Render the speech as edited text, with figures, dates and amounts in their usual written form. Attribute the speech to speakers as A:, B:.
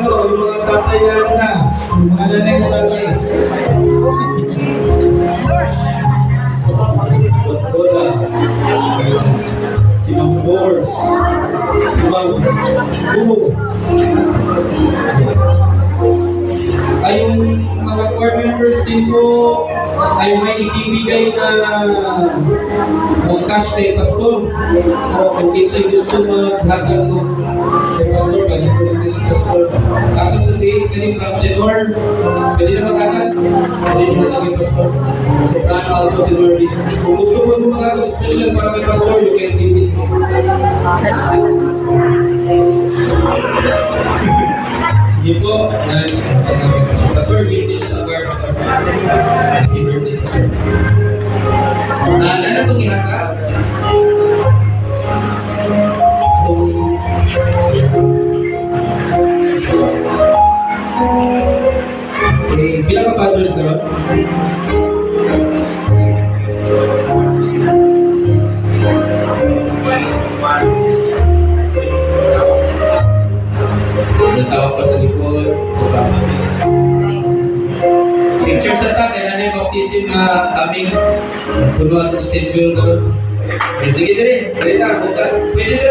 A: Yung mga tatay na ano na, yung mga nanay na tatay. Bola. Si Mang Bors. Si Mang Bubo. Ay, yung mga core members din po ay may ibibigay na cash kay Pastor. O kung kinsay gusto maghagal mo kay Pastor, ganyan po rin si Pastor. Kaso sa days ka ni from Tenor, pwede na maghagal. Pwede na maghagal kay Pastor. So, plan out of Tenor this. Kung gusto mo maghagal special para kay Pastor, you can give it. Sige po, si Pastor, give this sa Agar Pastor. Happy birthday, Pastor. Ano itong ihata? Okay, bilang ka Father's Day. Natawag pa sa likod. Picture sa ta, kailangan yung baptism na kaming puno at schedule ko. Sige dire, pwede na, pwede dire.